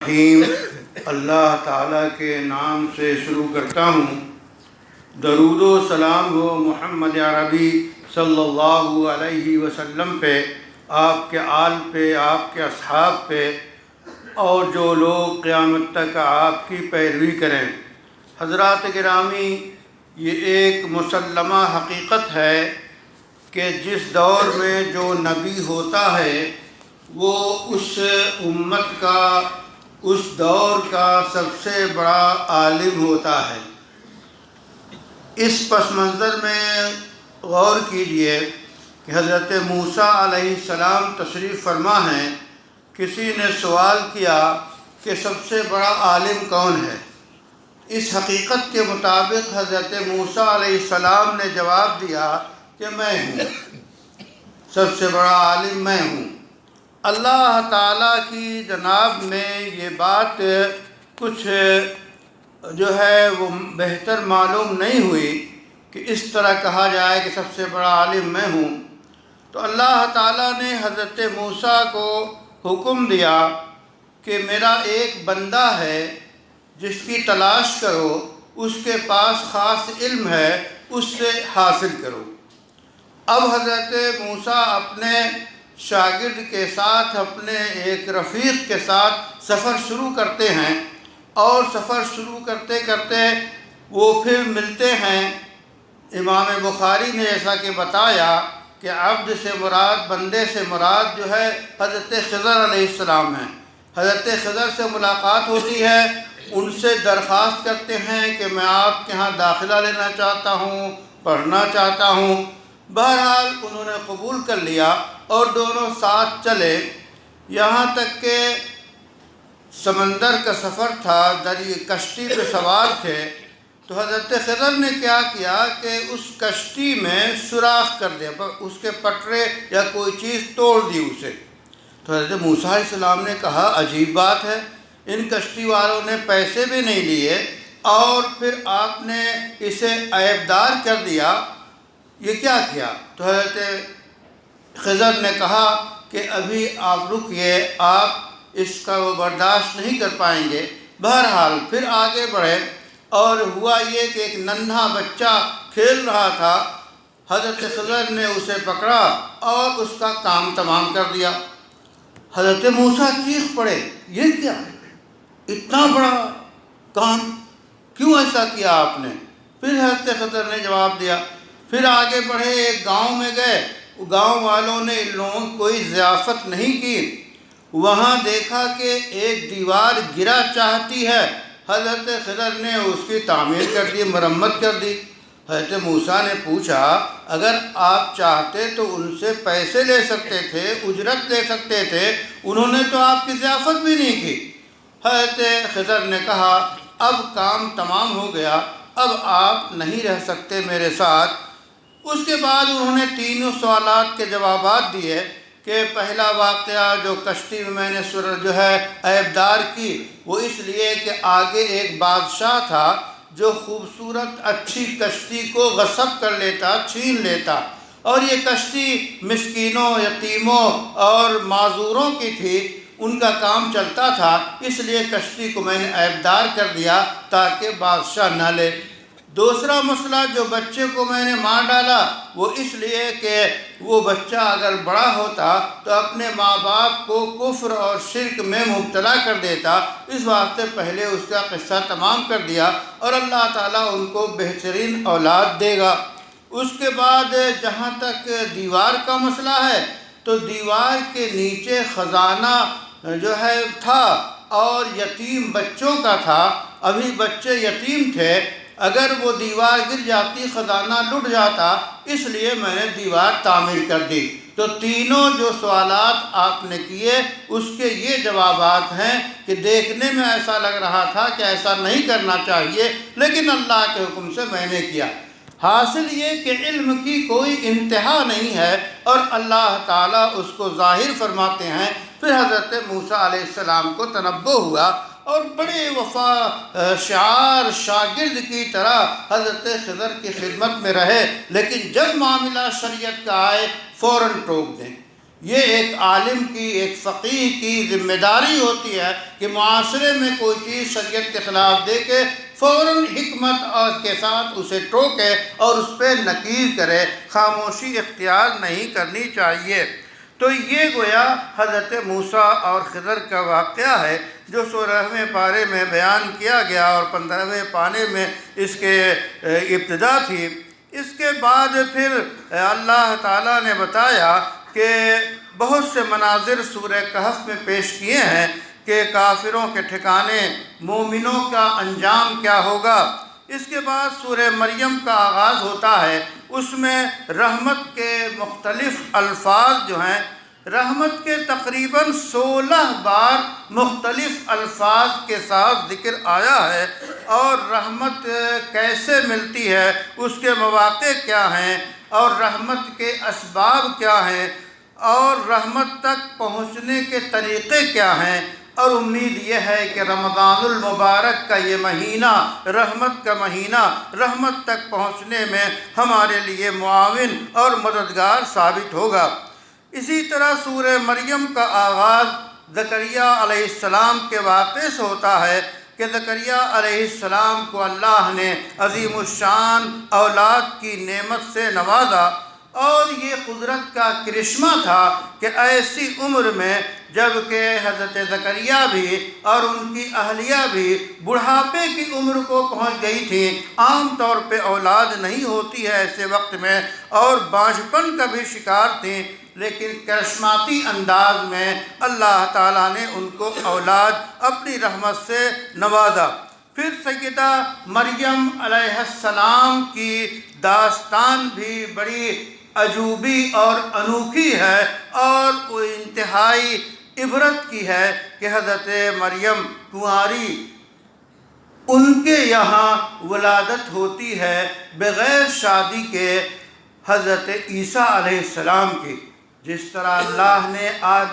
رحیم اللہ تعالیٰ کے نام سے شروع کرتا ہوں۔ درود و سلام ہو محمد عربی صلی اللہ علیہ وسلم پہ، آپ کے آل پہ، آپ کے اصحاب پہ، اور جو لوگ قیامت تک آپ کی پیروی کریں۔ حضرات گرامی، یہ ایک مسلمہ حقیقت ہے کہ جس دور میں جو نبی ہوتا ہے وہ اس امت کا، اس دور کا سب سے بڑا عالم ہوتا ہے۔ اس پس منظر میں غور کیجئے کہ حضرت موسیٰ علیہ السلام تشریف فرما ہیں۔ کسی نے سوال کیا کہ سب سے بڑا عالم کون ہے؟ اس حقیقت کے مطابق حضرت موسیٰ علیہ السلام نے جواب دیا کہ میں ہوں، سب سے بڑا عالم میں ہوں۔ اللہ تعالیٰ کی جناب میں یہ بات کچھ جو ہے وہ بہتر معلوم نہیں ہوئی کہ اس طرح کہا جائے کہ سب سے بڑا عالم میں ہوں۔ تو اللہ تعالیٰ نے حضرت موسیٰ کو حکم دیا کہ میرا ایک بندہ ہے جس کی تلاش کرو، اس کے پاس خاص علم ہے، اس سے حاصل کرو۔ اب حضرت موسیٰ اپنے شاگرد کے ساتھ، اپنے ایک رفیق کے ساتھ سفر شروع کرتے ہیں، اور سفر شروع کرتے کرتے وہ پھر ملتے ہیں۔ امام بخاری نے ایسا کہ بتایا کہ عبد سے مراد، بندے سے مراد جو ہے حضرت خضر علیہ السلام ہیں۔ حضرت خضر سے ملاقات ہوتی ہے، ان سے درخواست کرتے ہیں کہ میں آپ کے ہاں داخلہ لینا چاہتا ہوں، پڑھنا چاہتا ہوں۔ بہرحال انہوں نے قبول کر لیا اور دونوں ساتھ چلے، یہاں تک کہ سمندر کا سفر تھا، دریا کشتی پہ سوار تھے۔ تو حضرت خضر نے کیا کیا کہ اس کشتی میں سوراخ کر دیا، اس کے پٹرے یا کوئی چیز توڑ دی اسے۔ تو حضرت موسیٰ علیہ السلام نے کہا عجیب بات ہے، ان کشتی والوں نے پیسے بھی نہیں لیے اور پھر آپ نے اسے عیبدار کر دیا، یہ کیا کیا؟ تو حضرت خضر نے کہا کہ ابھی آپ رکیے، آپ اس کا وہ برداشت نہیں کر پائیں گے۔ بہرحال پھر آگے بڑھے، اور ہوا یہ کہ ایک ننھا بچہ کھیل رہا تھا، حضرت خضر نے اسے پکڑا اور اس کا کام تمام کر دیا۔ حضرت موسیٰ چیخ پڑے، یہ کیا ہے؟ اتنا بڑا کام کیوں ایسا کیا آپ نے؟ پھر حضرت خضر نے جواب دیا۔ پھر آگے بڑھے، ایک گاؤں میں گئے، گاؤں والوں نے ان لوگوں کو کوئی ضیافت نہیں کی، وہاں دیکھا کہ ایک دیوار گرا چاہتی ہے، حضرت خضر نے اس کی تعمیر کر دی، مرمت کر دی۔ حضرت موسیٰ نے پوچھا اگر آپ چاہتے تو ان سے پیسے لے سکتے تھے، اجرت لے سکتے تھے، انہوں نے تو آپ کی ضیافت بھی نہیں کی۔ حضرت خضر نے کہا اب کام تمام ہو گیا، اب آپ نہیں رہ سکتے میرے ساتھ۔ اس کے بعد انہوں نے تینوں سوالات کے جوابات دیے کہ پہلا واقعہ جو کشتی میں نے جو ہے عیبدار کی، وہ اس لیے کہ آگے ایک بادشاہ تھا جو خوبصورت اچھی کشتی کو غصب کر لیتا، چھین لیتا، اور یہ کشتی مسکینوں، یتیموں اور معذوروں کی تھی، ان کا کام چلتا تھا، اس لیے کشتی کو میں نے عیبدار کر دیا تاکہ بادشاہ نہ لے۔ دوسرا مسئلہ جو بچے کو میں نے مار ڈالا، وہ اس لیے کہ وہ بچہ اگر بڑا ہوتا تو اپنے ماں باپ کو کفر اور شرک میں مبتلا کر دیتا، اس واسطے پہلے اس کا قصہ تمام کر دیا، اور اللہ تعالیٰ ان کو بہترین اولاد دے گا۔ اس کے بعد جہاں تک دیوار کا مسئلہ ہے تو دیوار کے نیچے خزانہ جو ہے تھا، اور یتیم بچوں کا تھا، ابھی بچے یتیم تھے، اگر وہ دیوار گر جاتی خزانہ لٹ جاتا، اس لیے میں نے دیوار تعمیر کر دی۔ تو تینوں جو سوالات آپ نے کیے اس کے یہ جوابات ہیں کہ دیکھنے میں ایسا لگ رہا تھا کہ ایسا نہیں کرنا چاہیے، لیکن اللہ کے حکم سے میں نے کیا۔ حاصل یہ کہ علم کی کوئی انتہا نہیں ہے، اور اللہ تعالیٰ اس کو ظاہر فرماتے ہیں۔ پھر حضرت موسیٰ علیہ السلام کو تنبہ ہوا، اور بڑے وفا شعار شاگرد کی طرح حضرت خضر کی خدمت میں رہے، لیکن جب معاملہ شریعت کا آئے فوراً ٹوک دیں۔ یہ ایک عالم کی، ایک فقیہ کی ذمہ داری ہوتی ہے کہ معاشرے میں کوئی چیز شریعت کے خلاف دیکھے فوراً حکمت اور کے ساتھ اسے ٹوکے اور اس پہ نکیر کرے، خاموشی اختیار نہیں کرنی چاہیے۔ تو یہ گویا حضرت موسیٰ اور خضر کا واقعہ ہے جو 16ویں پارے میں بیان کیا گیا اور 15ویں پارے میں اس کے ابتدا تھی۔ اس کے بعد پھر اللہ تعالیٰ نے بتایا کہ بہت سے مناظر سورہ کہف میں پیش کیے ہیں کہ کافروں کے ٹھکانے، مومنوں کا انجام کیا ہوگا۔ اس کے بعد سورہ مریم کا آغاز ہوتا ہے، اس میں رحمت کے مختلف الفاظ جو ہیں، رحمت کے تقریباً 16 بار مختلف الفاظ کے ساتھ ذکر آیا ہے، اور رحمت کیسے ملتی ہے، اس کے مواقع کیا ہیں، اور رحمت کے اسباب کیا ہیں، اور رحمت تک پہنچنے کے طریقے کیا ہیں۔ اور امید یہ ہے کہ رمضان المبارک کا یہ مہینہ، رحمت کا مہینہ، رحمت تک پہنچنے میں ہمارے لیے معاون اور مددگار ثابت ہوگا۔ اسی طرح سورہ مریم کا آغاز زکریا علیہ السلام کے واقعے سے ہوتا ہے کہ زکریا علیہ السلام کو اللہ نے عظیم الشان اولاد کی نعمت سے نوازا، اور یہ قدرت کا کرشمہ تھا کہ ایسی عمر میں جب کہ حضرت زکریا بھی اور ان کی اہلیہ بھی بڑھاپے کی عمر کو پہنچ گئی تھی، عام طور پہ اولاد نہیں ہوتی ہے ایسے وقت میں، اور بانجھپن کا بھی شکار تھیں، لیکن کرشماتی انداز میں اللہ تعالیٰ نے ان کو اولاد اپنی رحمت سے نوازا۔ پھر سیدہ مریم علیہ السلام کی داستان بھی بڑی عجوبی اور انوکھی ہے، اور وہ انتہائی عبرت کی ہے کہ حضرت مریم کنواری، ان کے یہاں ولادت ہوتی ہے بغیر شادی کے حضرت عیسیٰ علیہ السلام کی۔ جس طرح اللہ نے آدم